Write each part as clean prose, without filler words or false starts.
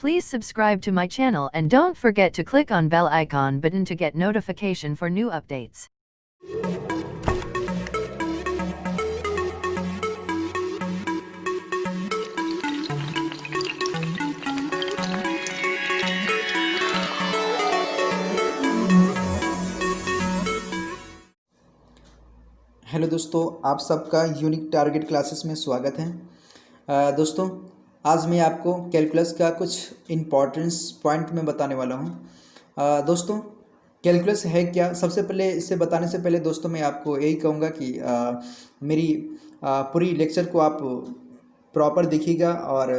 Please subscribe to my channel and don't forget to click on bell icon button to get notification for new updates. Hello दोस्तों, आप सबका unique target classes में स्वागत है। दोस्तों, आज मैं आपको कैलकुलस का कुछ इम्पॉर्टेंस पॉइंट में बताने वाला हूं। दोस्तों, कैलकुलस है क्या? सबसे पहले इससे बताने से पहले दोस्तों मैं आपको यही कहूँगा कि मेरी पूरी लेक्चर को आप प्रॉपर देखिएगा और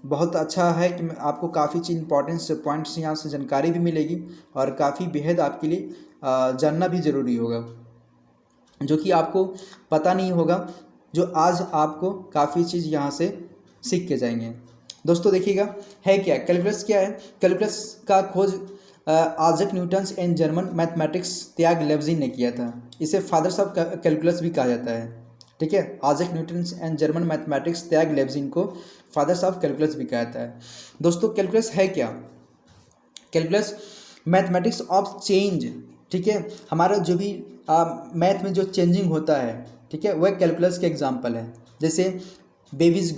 बहुत अच्छा है कि आपको काफ़ी चीज़ इंपॉर्टेंस पॉइंट्स यहाँ से जानकारी भी मिलेगी और काफ़ी बेहद आपके लिए जानना भी ज़रूरी होगा, जो कि आपको पता नहीं होगा, जो आज आपको काफ़ी चीज़ यहाँ से सीख के जाएंगे। दोस्तों देखिएगा, है क्या कैलकुलस? क्या है कैलकुलस का खोज आज़ाक न्यूटन एंड जर्मन मैथमेटिक्स त्याग लेवजिन ने किया था। इसे फादर्स ऑफ कैलकुलस भी कहा जाता है। ठीक है, आज़ाक न्यूटन एंड जर्मन मैथमेटिक्स त्याग लेवजिन को फादर्स ऑफ कैलकुलस भी कहा जाता है। दोस्तों, कैलकुलस है क्या? Calculus mathematics of change. ठीक है, हमारा जो भी मैथ में जो चेंजिंग होता है, ठीक है, वह कैलकुलस के एग्जांपल है। जैसे बेबीज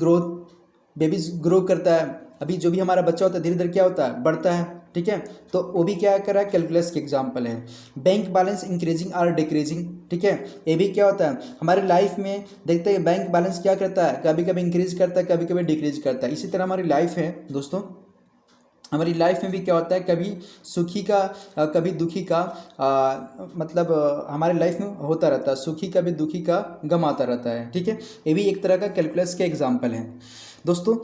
ग्रो करता है। अभी जो भी हमारा बच्चा होता है धीरे धीरे क्या होता है, बढ़ता है। ठीक है, तो वो भी क्या कर रहा है, कैलकुलस के एग्जांपल है। बैंक बैलेंस इंक्रीजिंग और डिक्रीजिंग। ठीक है, ये भी क्या होता है हमारे लाइफ में, देखते हैं बैंक बैलेंस क्या करता है, कभी कभी इंक्रीज करता है, कभी कभी डिक्रीज करता है। इसी तरह हमारी लाइफ है दोस्तों, हमारी लाइफ में भी क्या होता है, कभी सुखी का कभी दुखी का मतलब हमारे लाइफ में होता रहता है। सुखी कभी दुखी का गम आता रहता है। ठीक है, ये भी एक तरह का कैलकुलस के एग्जांपल है। दोस्तों,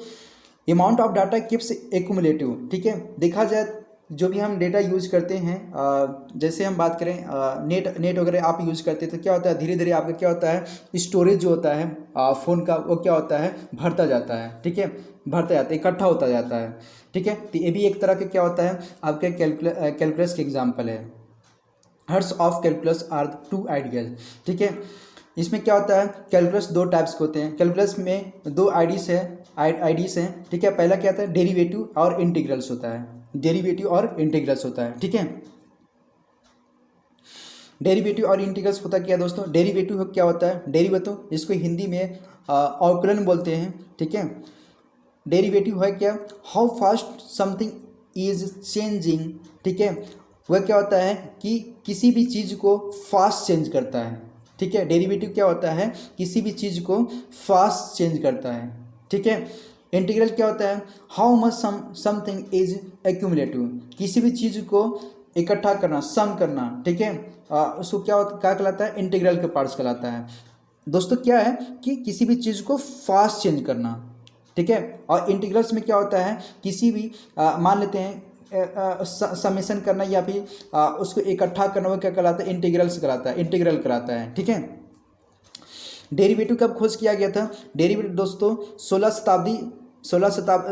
amount of data keeps accumulative. ठीक है, देखा जाए जो भी हम डेटा यूज करते हैं, जैसे हम बात करें नेट वगैरह आप यूज करते हैं तो क्या होता है, धीरे धीरे आपका क्या होता है, स्टोरेज जो होता है फ़ोन का, वो क्या होता है, भरता जाता है। ठीक है, भरता जाता है, इकट्ठा होता जाता है। ठीक है, तो ये भी एक तरह के क्या होता है, आपके कैलकुलस के एग्जाम्पल है। Hearts of calculus are two ideas. ठीक है, इसमें क्या होता है, कैलकुलस दो टाइप्स के होते हैं। कैलकुलस में दो आईडीज हैं। ठीक है, पहला क्या होता है, डेरिवेटिव और इंटीग्रल्स होता है। डेरिवेटिव और इंटीग्रल्स होता है। ठीक है, डेरिवेटिव और इंटीग्रल्स होता क्या दोस्तों? डेरिवेटिव क्या होता है, डेरिवेटिव इसको हिंदी में अवकलन बोलते हैं। ठीक है, डेरिवेटिव है क्या, how fast something is changing. ठीक है, वह क्या होता है कि किसी भी चीज़ को फास्ट चेंज करता है। ठीक है, डेरिवेटिव क्या होता है, किसी भी चीज़ को फास्ट चेंज करता है। ठीक है, इंटीग्रल क्या होता है, how much something is accumulative, किसी भी चीज़ को इकट्ठा करना, सम करना। ठीक है, उसको क्या कहलाता है, इंटीग्रल के पार्ट्स कहलाता है। दोस्तों, क्या है कि किसी भी चीज़ को फास्ट चेंज करना। ठीक है, और इंटीग्रल्स में क्या होता है, किसी भी मान लेते हैं समेशन करना या फिर उसको इकट्ठा करना, वो क्या कहलाता है, इंटीग्रल कराता है। ठीक है, डेरिवेटिव कब खोज किया गया था? डेरिवेटिव दोस्तों 16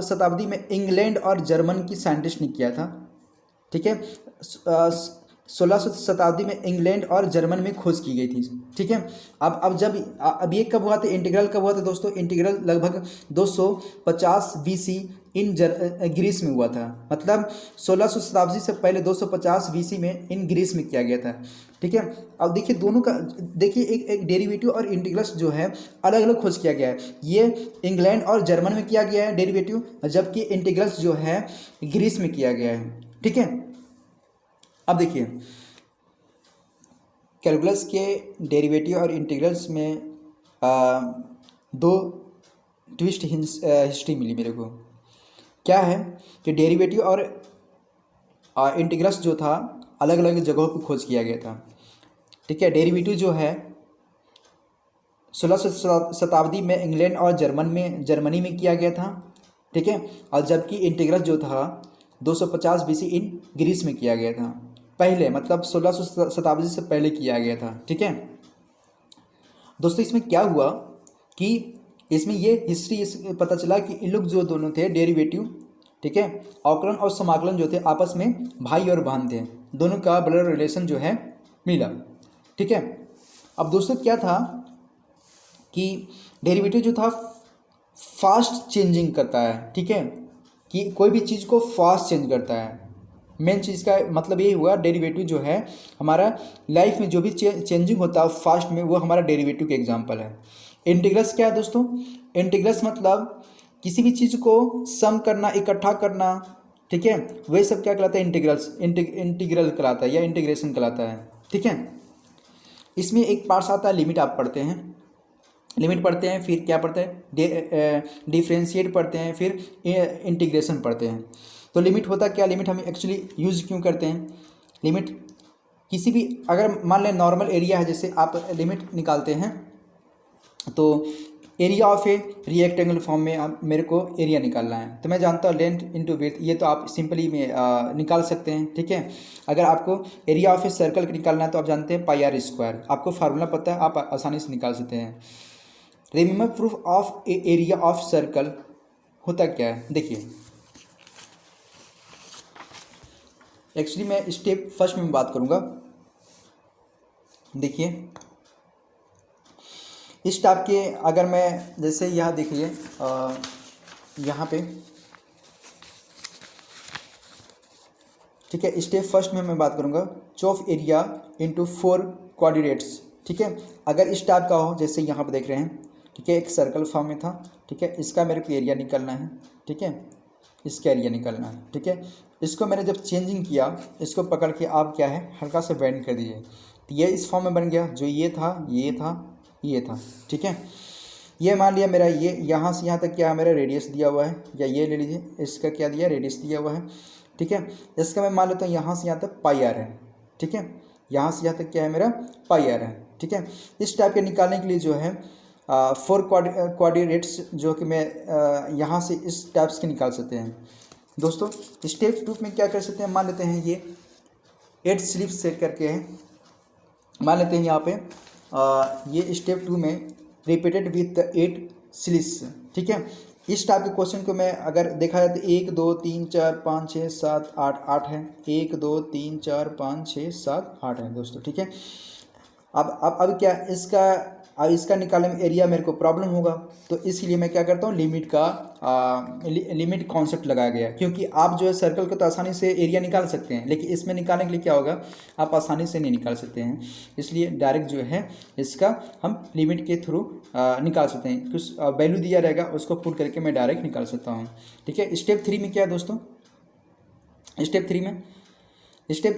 शताब्दी में इंग्लैंड और जर्मन की साइंटिस्ट ने किया था। ठीक है, 16 शताब्दी में इंग्लैंड और जर्मन में खोज की गई थी। ठीक है, अब ये कब हुआ था, इंटीग्रल कब हुआ था दोस्तों? इंटीग्रल लगभग 250 बीसी इन ग्रीस में हुआ था। मतलब 1600 शताब्दी से पहले 250 बीसी में इन ग्रीस में किया गया था। ठीक है, अब देखिए दोनों का, देखिए एक डेरिवेटिव और इंटीग्रल्स जो है अलग अलग खोज किया गया है। ये इंग्लैंड और जर्मन में किया गया है डेरिवेटिव, जबकि इंटीग्रल्स जो है ग्रीस में किया गया है। ठीक है, अब देखिए कैलकुलस के डेरिवेटिव और इंटीग्रल्स में दो ट्विस्ट हिस्ट्री मिली मेरे को। क्या है कि डेरिवेटिव और इंटीग्रल्स जो था अलग अलग जगहों पर खोज किया गया था। ठीक है, डेरिवेटिव जो है 16 शताब्दी में इंग्लैंड और जर्मनी में किया गया था। ठीक है, और जबकि इंटीग्रल जो था 250 बीसी इन ग्रीस में किया गया था। पहले मतलब 1600 शताब्दी से पहले किया गया था। ठीक है दोस्तों, इसमें क्या हुआ कि इसमें ये हिस्ट्री पता चला कि इन लोग जो दोनों थे डेरिवेटिव, ठीक है, अवकलन और समाकलन जो थे आपस में भाई और बहन थे, दोनों का ब्लड रिलेशन जो है मिला। ठीक है, अब दोस्तों क्या था कि डेरिवेटिव जो था फास्ट चेंजिंग करता है। ठीक है, कि कोई भी चीज़ को फास्ट चेंज करता है। मेन चीज़ का मतलब ये हुआ डेरिवेटिव जो है हमारा लाइफ में जो भी चेंजिंग होता है फास्ट में, वो हमारा डेरिवेटिव का एग्जांपल है। इंटीग्रल्स क्या है दोस्तों? इंटीग्रल्स मतलब किसी भी चीज़ को सम करना, इकट्ठा करना, ठीक है, वही सब क्या कहलाता है? इंटीग्रल्स, इंटीग्रल कहलाता है या इंटीग्रेशन कहलाता है, ठीक है। इसमें एक पार्ट्स आता है लिमिट, आप पढ़ते हैं, लिमिट पढ़ते हैं, फिर क्या पढ़ते हैं? डिफ्रेंशिएट पढ़ते हैं, फिर इंटीग्रेशन पढ़ते हैं। तो लिमिट होता क्या? लिमिट हम एक्चुअली यूज क्यों करते हैं? लिमिट किसी भी, अगर मान लें नॉर्मल एरिया है, जैसे आप लिमिट निकालते हैं तो area of a rectangle form में आप मेरे को एरिया निकालना है, तो मैं जानता हूँ लेंथ इंटू विड्थ, ये तो आप सिंपली में निकाल सकते हैं, ठीक है। अगर आपको एरिया ऑफ ए सर्कल निकालना है तो आप जानते हैं पाई आर स्क्वायर, आपको फार्मूला पता है, आप आसानी से निकाल सकते हैं। Remember proof of area of circle होता क्या है? देखिए, एक्चुअली मैं स्टेप फर्स्ट में बात करूंगा। देखिए, इस टाइप के, अगर मैं जैसे यहाँ देखिए यहाँ पे, ठीक है, स्टेप फर्स्ट में मैं बात करूंगा चॉफ एरिया इनटू 4 कोऑर्डिनेट्स, ठीक है। अगर इस टाइप का हो, जैसे यहाँ पे देख रहे हैं, ठीक है, एक सर्कल फॉर्म में था, ठीक है, इसका मेरे को एरिया निकालना है, ठीक है, इसका एरिया निकालना है, ठीक है। इसको मैंने जब चेंजिंग किया, इसको पकड़ के आप क्या है हल्का सा बेंड कर दीजिए, तो ये इस फॉर्म में बन गया, जो ये था, ये था, ये था, ठीक है। ये मान लिया मेरा, ये यहाँ से यहाँ तक क्या है मेरा रेडियस दिया हुआ है, या ये ले लीजिए, इसका क्या दिया, रेडियस दिया हुआ है, ठीक है। इसका मैं मान लेता हूँ यहाँ से यहाँ तक पाई आर है, ठीक है, यहाँ से यहाँ तक क्या है मेरा पाई आर है, ठीक है। इस टाइप के निकालने के लिए जो है 4 कोऑर्डिनेट्स जो कि मैं यहाँ से इस टाइप्स के निकाल सकते हैं दोस्तों। स्टेप 2 में क्या कर सकते हैं? मान लेते हैं ये 8 स्लिप्स सेट करके है, मान लेते हैं यहाँ पे ये स्टेप 2 में रिपीटेड विथ 8 स्लिप्स, ठीक है। इस टाइप के क्वेश्चन को मैं अगर देखा जाए तो 1 2 3 4 5 6 7 8 8 है, 1 2 3 4 5 6 7 8 है दोस्तों, ठीक है। अब क्या इसका निकालने में एरिया मेरे को प्रॉब्लम होगा, तो इसलिए मैं क्या करता हूँ, लिमिट का लिमिट कॉन्सेप्ट लगाया गया, क्योंकि आप जो है सर्कल को तो आसानी से एरिया निकाल सकते हैं, लेकिन इसमें निकालने के लिए क्या होगा, आप आसानी से नहीं निकाल सकते हैं, इसलिए डायरेक्ट जो है इसका हम लिमिट के थ्रू निकाल सकते हैं। कुछ वैल्यू दिया रहेगा, उसको पुट करके मैं डायरेक्ट निकाल सकता हूँ, ठीक है। स्टेप 3 में क्या है दोस्तों? स्टेप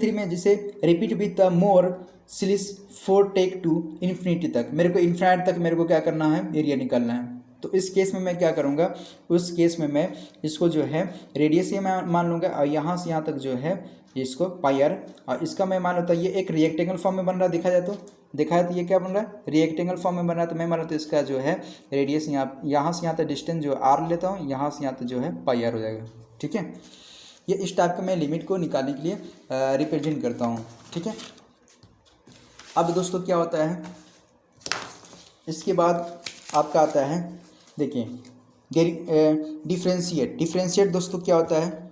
3 में जिसे repeat with the more slice 4 take to infinity तक, मेरे को इन्फिनिटी तक मेरे को क्या करना है, एरिया निकालना है। तो इस केस में मैं क्या करूँगा, उस केस में मैं इसको जो है रेडियस ये मैं मान लूँगा, और यहाँ से यहाँ तक जो है इसको पाई आर, और इसका मैं मान लेता हूँ ये एक रिएक्टेंगल फॉर्म में बन रहा है, देखा जाए तो ये क्या बन रहा है, रिएक्टेंगल फॉर्म में बन रहा है। तो मैं मान लेता हूँ इसका जो है रेडियस यहाँ से यहाँ तक डिस्टेंस जो आर लेता हूँ, यहाँ से यहाँ तक जो है पाई आर हो जाएगा, ठीक है। ये इस टाइप का मैं लिमिट को निकालने के लिए रिप्रेजेंट करता हूँ, ठीक है। अब दोस्तों क्या होता है, इसके बाद आपका आता है, देखिए डिफरेंशिएट दोस्तों क्या होता है?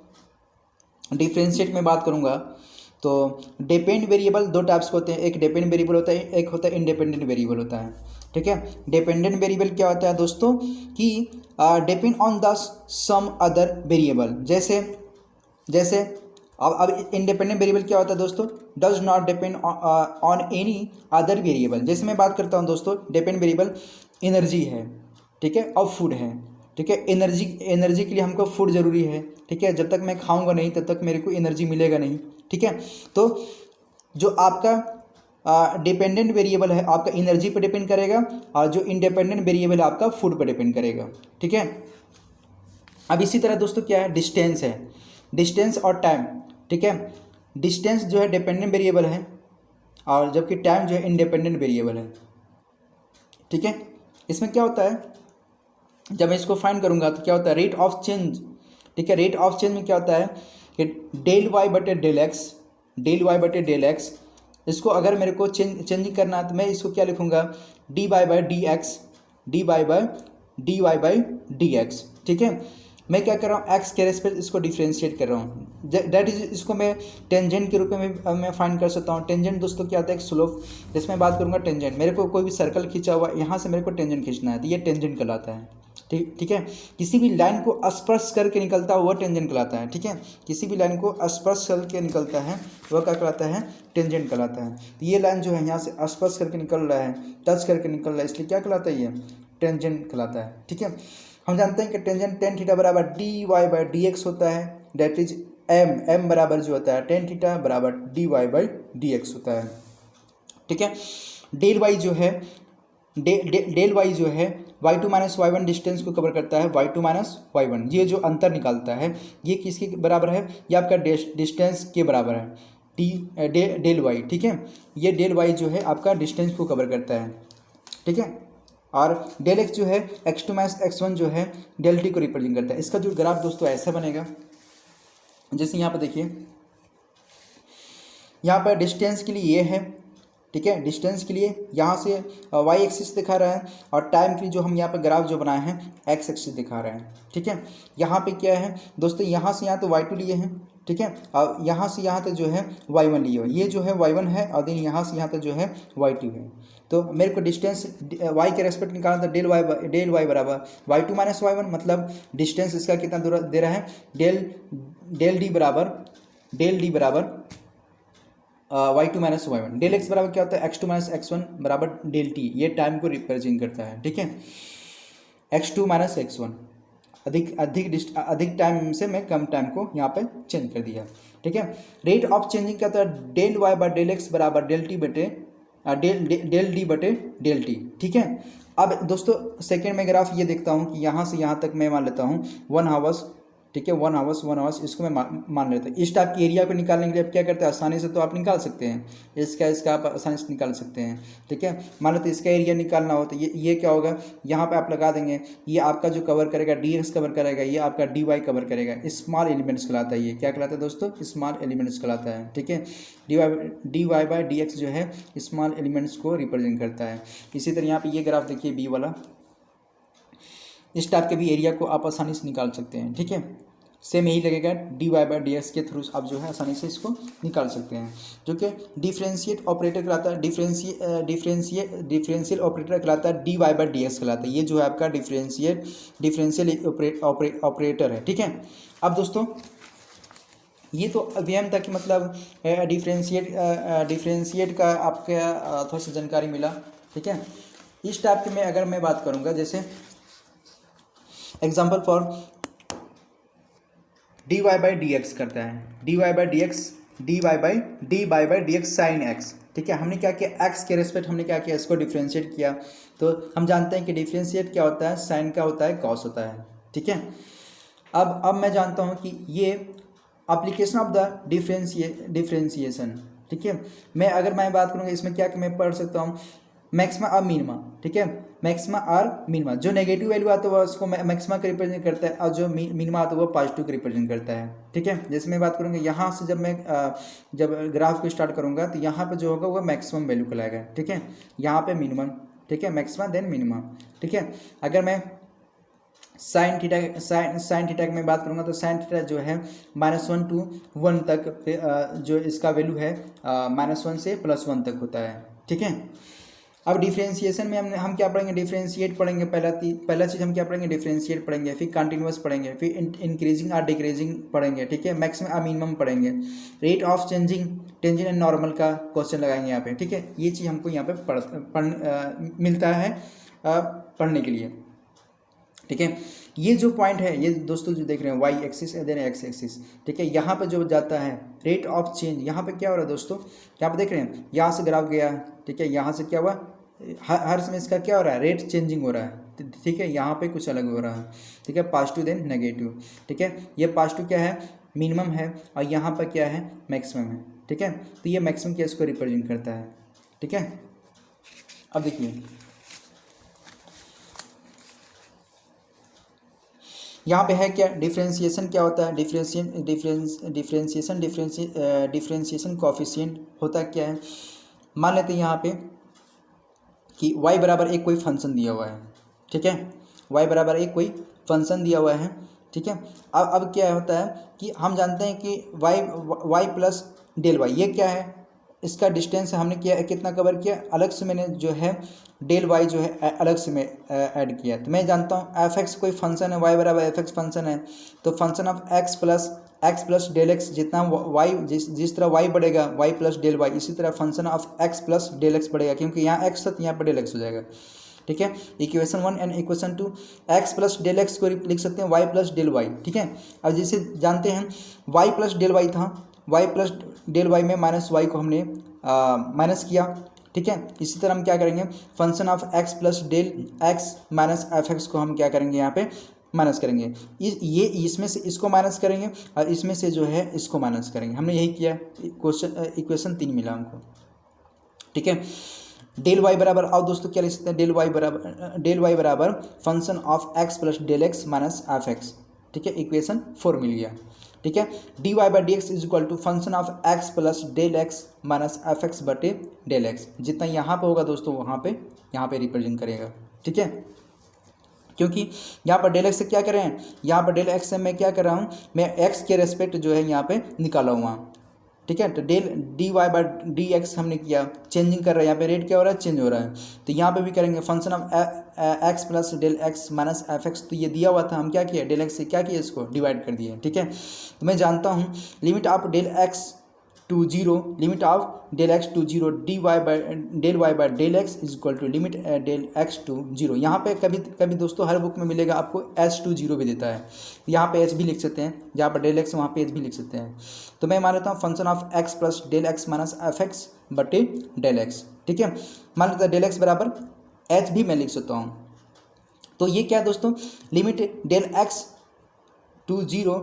डिफरेंशिएट में बात करूँगा तो डिपेंड वेरिएबल 2 टाइप्स के होते हैं, एक डिपेंड वेरिएबल होता है, एक होता है इंडिपेंडेंट वेरिएबल होता है, ठीक है। डिपेंडेंट वेरिएबल क्या होता है दोस्तों कि depend on the some other variable, जैसे अब इंडिपेंडेंट वेरिएबल क्या होता है दोस्तों? Does not depend on any other variable. जैसे मैं बात करता हूँ दोस्तों, डिपेंड वेरिएबल एनर्जी है, ठीक है, और फूड है, ठीक है। एनर्जी के लिए हमको फूड ज़रूरी है, ठीक है, जब तक मैं खाऊंगा नहीं तब तक मेरे को एनर्जी मिलेगा नहीं, ठीक है। तो जो आपका डिपेंडेंट वेरिएबल है आपका एनर्जी पर डिपेंड करेगा, और जो इंडिपेंडेंट वेरिएबल है आपका फूड पर डिपेंड करेगा, ठीक है। अब इसी तरह दोस्तों क्या है, डिस्टेंस है, डिस्टेंस और टाइम, ठीक है। डिस्टेंस जो है डिपेंडेंट वेरिएबल है, और जबकि टाइम जो है इंडिपेंडेंट वेरिएबल है, ठीक है। इसमें क्या होता है, जब मैं इसको फाइंड करूंगा तो क्या होता है, रेट ऑफ चेंज, ठीक है। रेट ऑफ चेंज में क्या होता है कि डेल वाई बटे डेल एक्स, इसको अगर मेरे को चेंजिंग करना है तो मैं इसको क्या लिखूंगा, d y by d y by d x, ठीक है। मैं क्या कर रहा हूँ, एक्स के रेस्पेक्ट इसको डिफ्रेंशिएट कर रहा हूँ, दैट इज इसको मैं टेंजेंट के रूप में मैं फाइंड कर सकता हूँ। टेंजेंट दोस्तों क्या होता है, एक स्लोप, जिसमें बात करूँगा टेंजेंट, मेरे को कोई भी सर्कल खींचा हुआ, यहाँ से मेरे को टेंजेंट खींचना है तो ये टेंजेंट कहलाता है, ठीक है। किसी भी लाइन को स्पर्श करके निकलता है वह टेंजेंट कहलाता है। ठीक है, किसी भी लाइन को स्पर्श करके निकलता है वह क्या कहलाता है, टेंजेंट कहलाता है। तो ये लाइन जो है यहाँ से स्पर्श करके निकल रहा है, टच करके निकल रहा है, इसलिए क्या कहलाता है, ये टेंजेंट कहलाता है। ठीक है, हम जानते हैं कि टेंजेंट टेन थीटा बराबर d y by d x होता है, डेट इज एम बराबर जो होता है टेन थीटा बराबर d y by d x होता है। ठीक है, डेल वाई जो है डेल वाई जो है y2 minus y one distance को कवर करता है, y2 माइनस वाई वन, ये जो अंतर निकालता है ये किसके बराबर है, ये आपका डिस्टेंस के बराबर है, डेल वाई। ठीक है, ये डेल वाई जो है आपका डिस्टेंस को कवर करता है। ठीक है, और डेल एक्स जो है x2 माइनस x1 जो है डेल टी को रिप्रेजेंट करता है। इसका जो ग्राफ दोस्तों ऐसा बनेगा, जैसे यहाँ पर देखिए, यहाँ पर डिस्टेंस के लिए ये है। ठीक है, डिस्टेंस के लिए यहाँ से y एक्सिस दिखा रहा है, और टाइम के लिए जो हम यहाँ पे ग्राफ जो बनाए हैं x एक्सिस दिखा रहे हैं। ठीक है, यहाँ पे क्या है दोस्तों, यहाँ से यहाँ तो y2 लिए हैं। ठीक है, और यहाँ से यहाँ तक जो है y1 लिए हो, ये जो है y1 है, और देन यहाँ से यहाँ तक जो है y2 है। तो मेरे को डिस्टेंस y के रेस्पेक्ट निकालना था, डेल वाई बराबर y2 माइनस y1, मतलब डिस्टेंस इसका कितना दूर दे रहा है, डेल डी बराबर y2 minus y one. Del x बराबर क्या होता है, x2 माइनस x1 बराबर डेल टी, ये टाइम को रिप्रेजेंट करता है। ठीक है, x2 माइनस x1, अधिक टाइम से मैं कम टाइम को यहाँ पे चेंज कर दिया। ठीक है, रेट ऑफ चेंजिंग क्या होता है, del y by del x बराबर डेल टी बटे डेल डी बटे डेल टी। ठीक है, अब दोस्तों सेकेंड में ग्राफ ये देखता हूँ कि यहाँ से यहाँ तक मैं मान लेता हूँ 1 आवर्स। ठीक है, 1 आवर्स इसको मैं मान लेता हूँ। इस टाइप की एरिया को निकालने के लिए आप क्या करते हैं, आसानी से तो आप निकाल सकते हैं, इसका आप आसानी से निकाल सकते हैं। ठीक है, मान लो तो इसका एरिया निकालना हो तो ये क्या होगा, यहाँ पे आप लगा देंगे, ये आपका जो कवर करेगा डी एक्स कवर करेगा, ये आपका डी वाई कवर करेगा। स्मॉल एलिमेंट्स कहलाता है, ये क्या कहलाता है दोस्तों, स्मॉल एलिमेंट्स कहलाता है। ठीक है, d y by d x जो है स्मॉल एलिमेंट्स को रिप्रेजेंट करता है। इसी तरह यहाँ पे ये ग्राफ देखिए बी वाला, इस टाइप के भी एरिया को आप आसानी से निकाल सकते हैं। ठीक है, सेम यही लगेगा, d y by d x के थ्रू आप जो है आसानी से इसको निकाल सकते हैं, जो कि डिफरेंशिएट ऑपरेटर कहलाता है, डिफरेंशियल ऑपरेटर कहलाता है, d y by d x कहलाता है। ये जो है आपका डिफरेंशियल ऑपरेटर है। ठीक है, अब दोस्तों ये तो अभी हम तक मतलब डिफरेंशिएट का आपका थोड़ा सा जानकारी मिला। ठीक है, इस टाइप के में अगर मैं बात करूँगा, जैसे example for d y by d x करता है, d y by d x sine x. ठीक है, हमने क्या किया, एक्स के रेस्पेक्ट हमने क्या किया, इसको डिफ्रेंशिएट किया। तो हम जानते हैं कि डिफ्रेंशिएट क्या होता है, साइन का होता है, कॉस होता है। ठीक है, अब मैं जानता हूँ कि ये एप्लीकेशन ऑफ द डिफ्रेंशिएशन। ठीक है, अगर मैं बात करूँगा इसमें क्या मैं पढ़ सकता हूँ, मैक्सिमा और मिनिमा। ठीक है, मैक्सिमा और मिनिमा, जो नेगेटिव वैल्यू आता है वो उसको मैक्सिमा का रिप्रेजेंट करता है, और जो मिनिमा आता है वो पॉजिटिव का रिप्रेजेंट करता है। ठीक है, जैसे मैं बात करूँगा यहाँ से जब ग्राफ को स्टार्ट करूँगा तो यहाँ पे जो होगा वो मैक्सिमम वैल्यू कहलाएगा। ठीक है, यहाँ पे मिनिमम। ठीक है, मैक्सिमा देन मिनिमा। ठीक है, अगर मैं साइन थीटा की मैं बात करूँगा तो साइन थीटा जो है -1 to 1 तक जो इसका वैल्यू है -1 से +1 तक होता है। ठीक है, अब डिफरेंशिएशन में हम क्या पढ़ेंगे, डिफरेंशिएट पढ़ेंगे। पहला चीज़ हम क्या पढ़ेंगे, डिफरेंशिएट पढ़ेंगे, फिर कंटिन्यूअस पढ़ेंगे, फिर इंक्रीजिंग और डिक्रीजिंग पढ़ेंगे। ठीक है, मैक्सिमम और मिनिमम पढ़ेंगे, rate of changing, tangent and normal का क्वेश्चन लगाएंगे यहाँ पे। ठीक है, ये चीज़ हमको यहाँ पे मिलता है पढ़ने के लिए। ठीक है, ये जो पॉइंट है, ये दोस्तों जो देख रहे हैं y axis then x axis. ठीक है, यहाँ पे जो जाता है रेट ऑफ चेंज, यहाँ पे क्या हो रहा है दोस्तों, यहाँ पे देख रहे हैं, यहाँ से ग्राफ गया। ठीक है, यहाँ से क्या हुआ, हर समय इसका क्या हो रहा है, रेट चेंजिंग हो रहा है। ठीक है, यहाँ पे कुछ अलग हो रहा है। ठीक है, पॉजिटिव देन नेगेटिव। ठीक है, ये पॉजिटिव क्या है, मिनिमम है, और यहाँ पर क्या है, मैक्सिमम है। ठीक है, तो ये मैक्सिमम क्या इसको रिप्रेजेंट करता है। ठीक है, अब देखिए यहाँ पे है क्या, डिफरेंशिएशन क्या होता है, डिफरेंशिएशन कोएफिशिएंट होता क्या है। मान लेते हैं यहाँ पे कि y बराबर एक कोई फंक्शन दिया हुआ है। ठीक है, y बराबर एक कोई फंक्शन दिया हुआ है। ठीक है, अब क्या होता है कि हम जानते हैं कि y प्लस डेल वाई, ये क्या है, इसका डिस्टेंस हमने किया कितना कवर किया, अलग से मैंने जो है डेल वाई जो है अलग से मैं ऐड किया। तो मैं जानता हूँ एफ एक्स कोई फंक्शन है, वाई बराबर एफ एक्स फंक्शन है, तो function of x plus del x, जितना वाई जिस तरह वाई बढ़ेगा वाई प्लस डेल वाई, इसी तरह function of x plus del x बढ़ेगा, क्योंकि यहाँ एक्स है तो यहाँ पर डेल एक्स हो जाएगा। ठीक है, equation 1 and equation 2, x plus del x को लिख सकते हैं वाई प्लस डेल वाई। ठीक है, अब जैसे जानते हैं वाई प्लस डेल वाई था, वाई प्लस डेल वाई में माइनस वाई को हमने माइनस किया। ठीक है, इसी तरह हम क्या करेंगे, function of x plus del x minus f x को हम क्या करेंगे, यहाँ पे माइनस करेंगे। ये इसमें से इसको माइनस करेंगे और इसमें से जो है इसको माइनस करेंगे। हमने यही किया, इक्वेशन 3 मिला हमको। ठीक है, डेल वाई बराबर, आओ दोस्तों क्या लिख सकते हैं, डेल वाई बराबर function of x plus del x minus f x. ठीक है, इक्वेशन 4 मिल गया। ठीक है, d y by d x is equal to function of x plus del x minus f x बटे डेल एक्स। जितना यहाँ पे होगा दोस्तों यहाँ पे रिप्रेजेंट करेगा। ठीक है, क्योंकि यहाँ पर डेल एक्स से क्या कर रहे हैं, यहाँ पर डेल एक्स से मैं क्या कर रहा हूँ, मैं एक्स के रेस्पेक्ट जो है यहाँ पे निकाला हुआ। ठीक है, तो del d y by d x हमने किया, चेंजिंग कर रहा है, यहाँ पे रेट क्या हो रहा है, चेंज हो रहा है। तो यहाँ पे भी करेंगे function of x plus del x minus f x. तो ये दिया हुआ था, हम क्या किया, डेल एक्स से क्या किया, इसको डिवाइड कर दिया। ठीक है, तो मैं जानता हूँ limit of del x to zero, limit of del x to zero d y by del x is equal to limit del x to zero. यहाँ पे कभी दोस्तों हर बुक में मिलेगा आपको एच टू जीरो भी देता है, यहाँ पे एच भी लिख सकते हैं, जहाँ पर डेल एक्स वहाँ पे एच भी लिख सकते हैं। तो मैं मान लेता हूँ function of x plus del x minus f x बटे डेल एक्स। ठीक है, मान लेता है डेल एक्स बराबर एच भी मैं लिख सकता हूँ। तो ये क्या है दोस्तों, limit del x to zero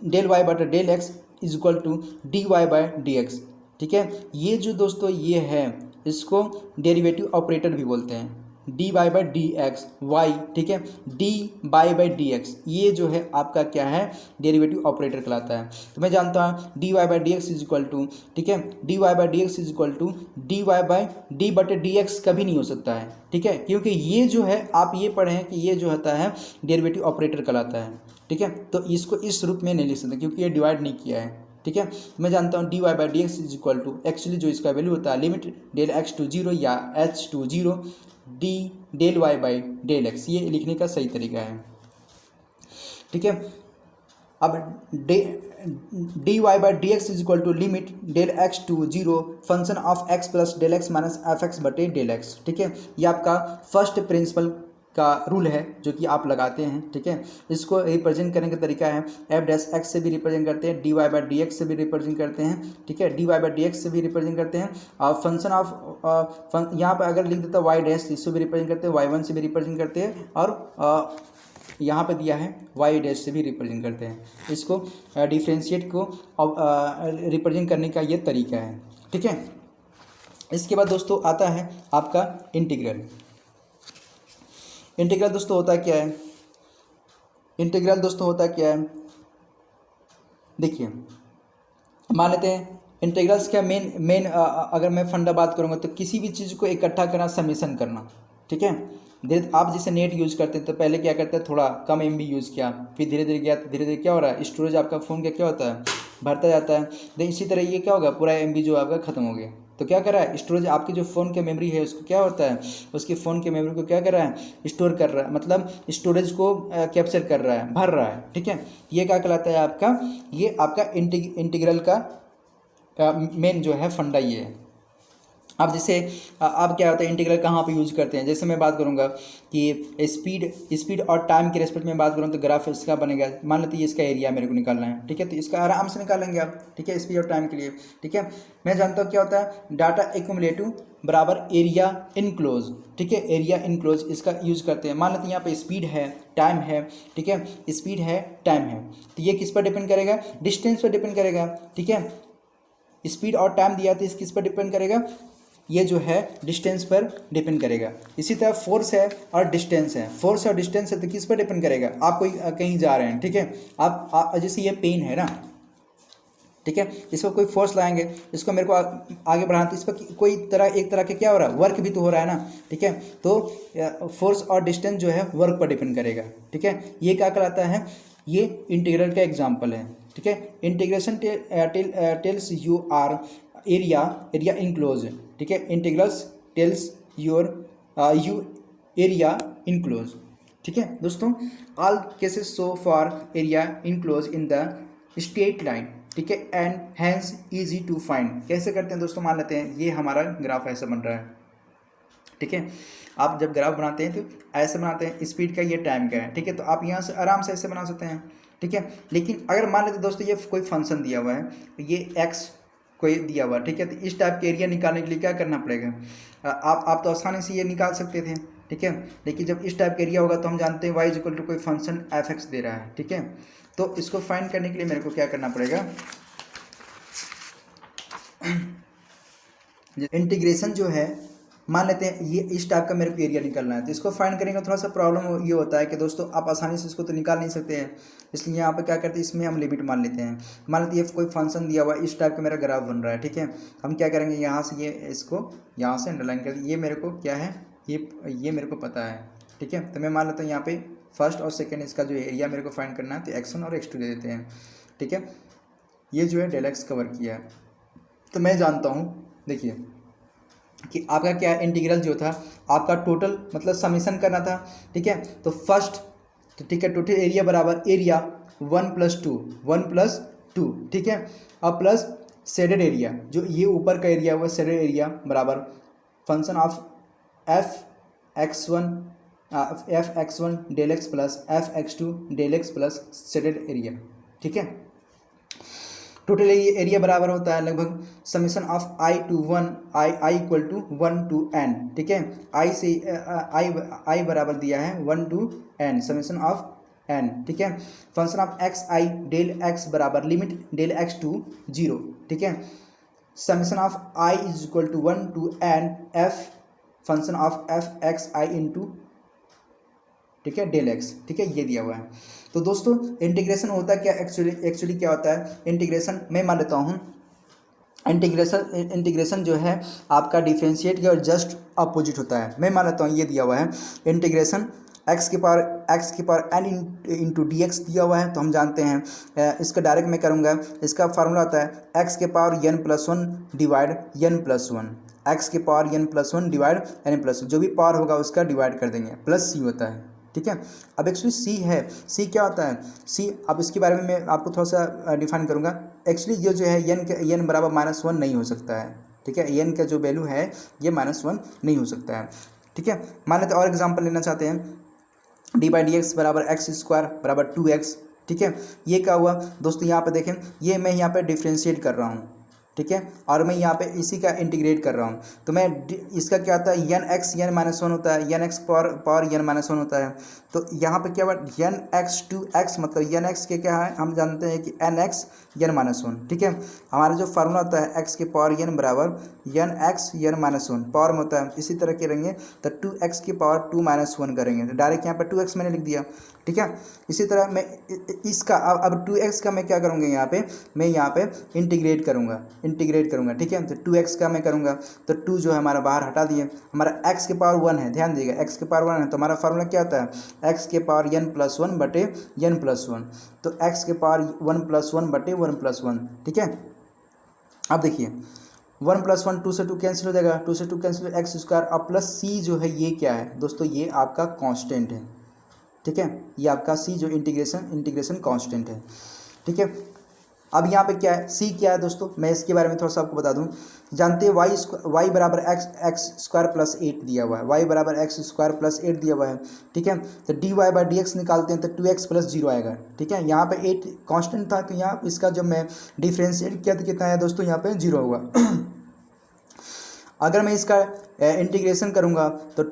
del y बटे del x is equal to d y by d x. ठीक है, ये जो दोस्तों ये है इसको डेरिवेटिव ऑपरेटर भी बोलते हैं, d y by d x y. ठीक है, d y by d x ये जो है आपका क्या है, डेरिवेटिव ऑपरेटर कहलाता है। तो मैं जानता हूँ d y by d x is equal to, ठीक है, d y by d x is equal to d y by d बटे डी एक्स कभी नहीं हो सकता है। ठीक है, क्योंकि ये जो है आप ये पढ़े हैं कि ये जो होता है डेरिवेटिव ऑपरेटर कहलाता है। ठीक है, तो इसको इस रूप में नहीं लिख सकते क्योंकि ये डिवाइड नहीं किया है। ठीक है, मैं जानता हूँ d y by d x is equal to, actually जो इसका वैल्यू होता है limit del x to zero या h to zero d del y by del x, ये लिखने का सही तरीका है। ठीक है, अब d y by d x is equal to limit del x to zero function of x plus del x minus f x बटे डेल एक्स। ठीक है, ये आपका फर्स्ट प्रिंसिपल का रूल है जो कि आप लगाते हैं। ठीक है, इसको रिप्रेजेंट करने का तरीका है एफ डैश एक्स से भी रिप्रेजेंट करते हैं, d y by d x से भी रिप्रेजेंट करते हैं। ठीक है, d y by d x से भी रिप्रेजेंट करते हैं और फंक्शन ऑफ यहाँ पर अगर लिख देता वाई डैश इससे भी रिप्रेजेंट करते हैं, वाई वन से भी रिप्रेजेंट करते हैं और यहाँ पे दिया है वाई डैश से भी रिप्रेजेंट करते हैं। इसको डिफ्रेंशिएट को रिप्रेजेंट करने का ये तरीका है। ठीक है, इसके बाद दोस्तों आता है आपका इंटीग्रल। इंटीग्रल दोस्तों होता क्या है, इंटीग्रल दोस्तों होता क्या है, देखिए मान लेते हैं इंटीग्रल्स का मेन अगर मैं फंडा बात करूँगा तो किसी भी चीज़ को इकट्ठा करना, समेशन करना। ठीक है, आप जैसे नेट यूज़ करते हैं तो पहले क्या करते हैं, थोड़ा कम MB यूज़ किया, फिर धीरे धीरे गया तो धीरे धीरे क्या हो रहा है, स्टोरेज आपका फ़ोन का क्या होता है, बढ़ता जाता है। तो इसी तरह ये क्या होगा, पूरा MB जो आपका ख़त्म हो गया तो क्या कर रहा है, स्टोरेज आपकी जो फ़ोन के मेमोरी है उसको क्या होता है, उसके फ़ोन के मेमोरी को क्या कर रहा है, स्टोर कर रहा है, मतलब स्टोरेज को कैप्चर कर रहा है, भर रहा है। ठीक है, ये क्या कहलाता है आपका, ये आपका इंटीग्रल का मेन जो है फंडा ये है। अब जैसे अब क्या होता है इंटीग्रल कहाँ पे यूज करते हैं, जैसे मैं बात करूँगा कि स्पीड और टाइम के रेस्पेक्ट में बात करूँ तो ग्राफ इसका बनेगा। मान लेते हैं इसका एरिया मेरे को निकालना है। ठीक है, तो इसका आराम से निकालेंगे आप। ठीक है, स्पीड और टाइम के लिए। ठीक है, मैं जानता हूँ क्या होता है, डाटा एक्यूमुलेटिव बराबर एरिया इनक्लोज। ठीक है, एरिया इनक्लोज इसका यूज करते हैं। मान लेते हैं यहाँ पे स्पीड है, टाइम है। ठीक है, स्पीड है, टाइम है, तो ये किस पर डिपेंड करेगा, डिस्टेंस पर डिपेंड करेगा। ठीक है, स्पीड और टाइम दिया तो किस पर डिपेंड करेगा, ये जो है डिस्टेंस पर डिपेंड करेगा। इसी तरह फोर्स है और डिस्टेंस है, फोर्स और डिस्टेंस है तो किस पर डिपेंड करेगा, आप कोई कहीं जा रहे हैं। ठीक है, आप जैसे ये पेन है ना, ठीक है, इस पर कोई फोर्स लाएंगे, इसको मेरे को आगे बढ़ाना, तो इस पर कोई एक तरह के क्या हो रहा है, वर्क भी तो हो रहा है ना। ठीक है, तो फोर्स और डिस्टेंस जो है वर्क पर डिपेंड करेगा। ठीक है, ये क्या कहलाता है, ये इंटीग्रल का एग्जाम्पल है। ठीक है, integration tells you are area area enclose, ठीक है। Integrals tells your you area enclose, ठीक है दोस्तों। All cases so for area enclose in the straight line, ठीक है, and hence easy to find. कैसे करते हैं दोस्तों, मान लेते हैं ये हमारा ग्राफ ऐसा बन रहा है, ठीक है। आप जब ग्राफ बनाते हैं तो ऐसे बनाते हैं, स्पीड का ये टाइम का है, ठीक है। तो आप यहाँ से आराम से ऐसे बना सकते हैं, ठीक है। लेकिन अगर मान लेते दोस्तों ये कोई फंक्शन दिया हुआ है, ये एक्स कोई दिया हुआ है, ठीक है। तो इस टाइप के एरिया निकालने के लिए क्या करना पड़ेगा, आप तो आसानी से ये निकाल सकते थे, ठीक है। लेकिन जब इस टाइप का एरिया होगा तो हम जानते हैं वाई इज इक्वल टू कोई फंक्शन एफ एक्स दे रहा है, ठीक है। तो इसको फाइंड करने के लिए मेरे को क्या करना पड़ेगा, इंटीग्रेशन जो है, मान लेते हैं ये इस टाइप का मेरे को एरिया निकालना है, तो इसको फाइंड करेंगे थोड़ा सा प्रॉब्लम ये होता है कि दोस्तों आप आसानी से इसको तो निकाल नहीं सकते हैं, इसलिए यहाँ पे क्या करते हैं, इसमें हम लिमिट मान लेते हैं। मान लेते हैं ये कोई फंक्शन दिया हुआ है, इस टाइप का मेरा ग्राफ बन रहा है, ठीक है। हम क्या करेंगे, यहाँ से ये इसको यहाँ से अंडरलाइन कर, ये मेरे को क्या है, ये मेरे को पता है, ठीक है। तो मैं मान लेता हूँ यहाँ पे फर्स्ट और सेकेंड इसका जो एरिया मेरे को फाइंड करना है, तो x1 और x2 दे देते हैं, ठीक है। ये जो है डेल एक्स कवर किया है, तो मैं जानता हूँ, देखिए कि आपका क्या इंटीग्रल जो था आपका टोटल मतलब समीशन करना था, ठीक है। तो फर्स्ट, तो ठीक है, टोटल एरिया बराबर एरिया 1+2, ठीक है। अब प्लस शेडेड एरिया, जो ये ऊपर का एरिया हुआ शेडेड एरिया बराबर function of f x one del x plus f x two del x plus shaded area, ठीक है। टोटल एरिया बराबर होता है लगभग summation of i to one i equal to 1 to n, ठीक है। आई से आई बराबर दिया है 1 to n summation of n, ठीक है। Function of x i del x बराबर लिमिट डेल एक्स टू 0, ठीक है। Summation of i is equal to 1 to n f function of f x i into, ठीक है, डेल एक्स, ठीक है, ये दिया हुआ है। तो दोस्तों इंटीग्रेशन होता है क्या, एक्चुअली क्या होता है इंटीग्रेशन, मैं मान लेता हूँ इंटीग्रेशन जो है आपका डिफरेंशिएट के और जस्ट अपोजिट होता है। मैं मान लेता हूँ ये दिया हुआ है इंटीग्रेशन एक्स के power n into d x दिया हुआ है, तो हम जानते हैं इसका डायरेक्ट मैं करूँगा, इसका फार्मूला होता है एक्स के power n plus one divide n plus one, x के power n plus one divide n plus one, जो भी पावर होगा उसका डिवाइड कर देंगे, प्लस सी होता है, ठीक है। अब एक्चुअली सी है, सी क्या होता है, सी अब इसके बारे में मैं आपको थोड़ा सा डिफाइन करूँगा। एक्चुअली ये जो है एन बराबर -1 नहीं हो सकता है, ठीक है। एन का जो वैल्यू है ये -1 नहीं हो सकता है, ठीक है। मान लेते और एग्जांपल लेना चाहते हैं, d/dx बराबर एक्स स्क्वायर बराबर 2x, ठीक है। ये क्या हुआ दोस्तों, यहाँ पे देखें, ये मैं यहाँ पे डिफ्रेंशिएट कर रहा हूँ, ठीक है, और मैं यहाँ पे इसी का इंटीग्रेट कर रहा हूँ, तो मैं इसका क्या होता है n x n minus one होता है, n x power n minus one होता है। तो यहाँ पे क्या हुआ एन एक्स टू एक्स, मतलब एन एक्स के क्या है हम जानते हैं कि n x n minus one, ठीक है। हमारा जो फार्मूला होता है एक्स के पावर एन बराबर n x n minus one power में होता है, इसी तरह करेंगे तो 2x की पावर 2 - 1 करेंगे, तो डायरेक्ट यहाँ पर 2x मैंने लिख दिया, ठीक है। इसी तरह मैं इसका अब 2x का मैं क्या करूँगा, यहाँ पे मैं यहाँ पे इंटीग्रेट करूँगा, ठीक है। तो 2x का मैं करूँगा तो 2 जो है हमारा बाहर हटा दिए, हमारा x के पावर 1 है, ध्यान दीजिएगा x के पावर 1 है, तो हमारा फार्मूला क्या होता है x के पावर n प्लस 1 बटे n प्लस 1, तो x के पावर 1 प्लस 1 बटे 1 प्लस 1, ठीक है। अब देखिए 1 प्लस 1 2 से 2 कैंसिल हो जाएगा, 2 से 2 कैंसिल एक्स स्क्वायर, अब प्लस सी जो है ये क्या है दोस्तों, ये आपका कांस्टेंट है, ठीक है। ये आपका सी जो इंटीग्रेशन कांस्टेंट है, ठीक है। अब यहाँ पे क्या है, सी क्या है दोस्तों, मैं इसके बारे में थोड़ा सा आपको बता दूं। जानते हैं वाई बराबर एक्स स्क्वायर प्लस 8 दिया हुआ है, वाई बराबर एक्स स्क्वायर प्लस 8 दिया हुआ है, ठीक है। तो dy/dx निकालते हैं तो 2x प्लस 0 आएगा, ठीक है। यहाँ पे 8 कांस्टेंट था, तो यहाँ इसका जब मैं डिफ्रेंशिएट किया तो कितना है दोस्तों, यहाँ पे 0 होगा। अगर मैं इसका इंटीग्रेशन करूँगा तो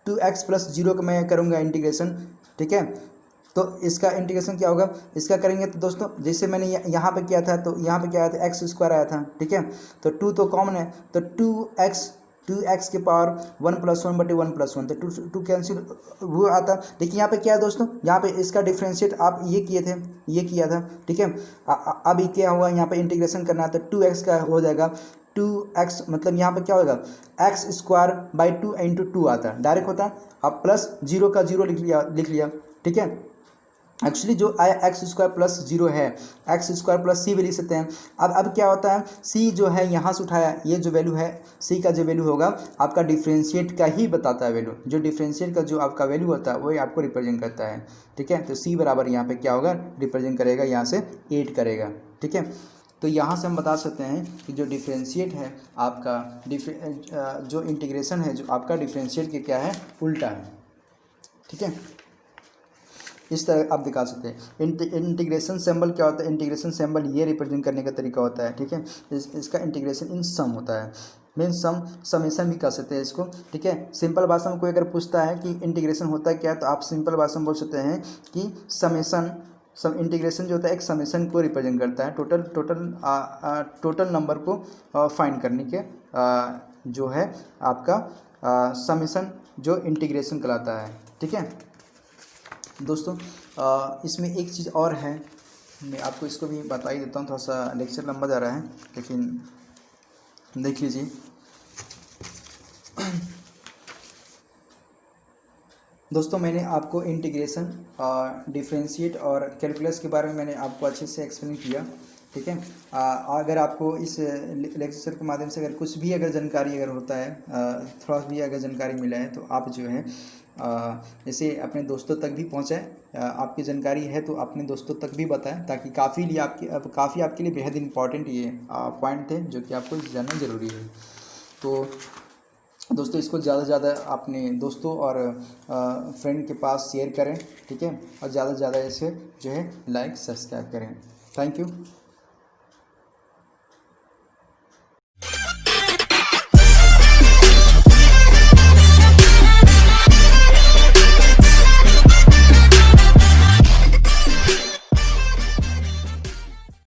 2x प्लस 0 का मैं करूँगा इंटीग्रेशन, ठीक है। तो इसका इंटीग्रेशन क्या होगा, इसका करेंगे तो दोस्तों जैसे मैंने यहाँ पे किया था, तो यहाँ पे क्या आया था एक्स स्क्वायर आया था, ठीक है। तो 2 तो कॉमन है, तो 2x के पावर 1 प्लस 1 बटे 1 प्लस 1, तो 2 कैंसिल वो आता। लेकिन यहाँ पे क्या है दोस्तों, यहाँ पे इसका डिफ्रेंशिएट आप ये किया था, ठीक है। अब ये क्या हुआ, यहाँ पे इंटीग्रेशन करना है तो 2x का हो जाएगा 2x, मतलब यहाँ पे क्या होगा एक्स स्क्वायर बाई 2 इंटू 2 आता है, डायरेक्ट होता है। अब प्लस 0 का 0 लिख लिया, ठीक है। एक्चुअली जो एक्स स्क्वायर प्लस 0 है, एक्स स्क्वायर प्लस सी भी लिख सकते हैं। अब क्या होता है, सी जो है यहाँ से उठाया, ये जो वैल्यू है सी का जो वैल्यू होगा आपका डिफ्रेंशिएट का ही बताता है वैल्यू, जो डिफ्रेंशिएट का जो आपका वैल्यू होता है वही आपको रिप्रेजेंट करता है। ठीक है, तो सी बराबर यहाँ पे क्या होगा, रिप्रेजेंट करेगा यहाँ से 8 करेगा। ठीक है, तो यहाँ से हम बता सकते हैं कि जो डिफ्रेंशिएट है आपका जो इंटीग्रेशन है जो आपका डिफ्रेंशिएट के क्या है, उल्टा है। ठीक है, इस तरह आप दिखा सकते हैं। इंटीग्रेशन सिंबल क्या होता है, इंटीग्रेशन सिंबल ये रिप्रेजेंट करने का तरीका होता है। ठीक है, इसका इंटीग्रेशन इन सम होता है, मीन समेशन भी कर सकते हैं इसको। ठीक है, सिंपल भाषा में कोई अगर पूछता है कि इंटीग्रेशन होता है क्या, तो आप सिंपल भाषा में बोल सकते हैं कि इंटीग्रेशन जो होता है एक समेशन को रिप्रेजेंट करता है, टोटल नंबर को फाइंड करने के जो है आपका समेशन जो इंटीग्रेशन कहलाता है। ठीक है दोस्तों, इसमें एक चीज़ और है, मैं आपको इसको भी बता ही देता हूँ, थोड़ा सा लेक्चर लंबा जा रहा है लेकिन देख लीजिए। दोस्तों मैंने आपको इंटीग्रेशन, डिफरेंशिएट और कैलकुलस के बारे में मैंने आपको अच्छे से एक्सप्लेन किया। ठीक है, अगर आपको इस लेक्चर के माध्यम से अगर कुछ भी अगर जानकारी अगर होता है, थोड़ा भी अगर जानकारी मिला है तो आप जो है इसे अपने दोस्तों तक भी पहुंचाएं। आपकी जानकारी है तो अपने दोस्तों तक भी बताएं, ताकि काफ़ी आपके लिए बेहद इंपॉर्टेंट ये पॉइंट थे जो कि आपको जानना ज़रूरी है। तो दोस्तों इसको ज़्यादा से ज़्यादा अपने दोस्तों और फ्रेंड के पास शेयर करें। ठीक है, और ज़्यादा से ज़्यादा इसे जो है लाइक सब्सक्राइब करें। Thank you.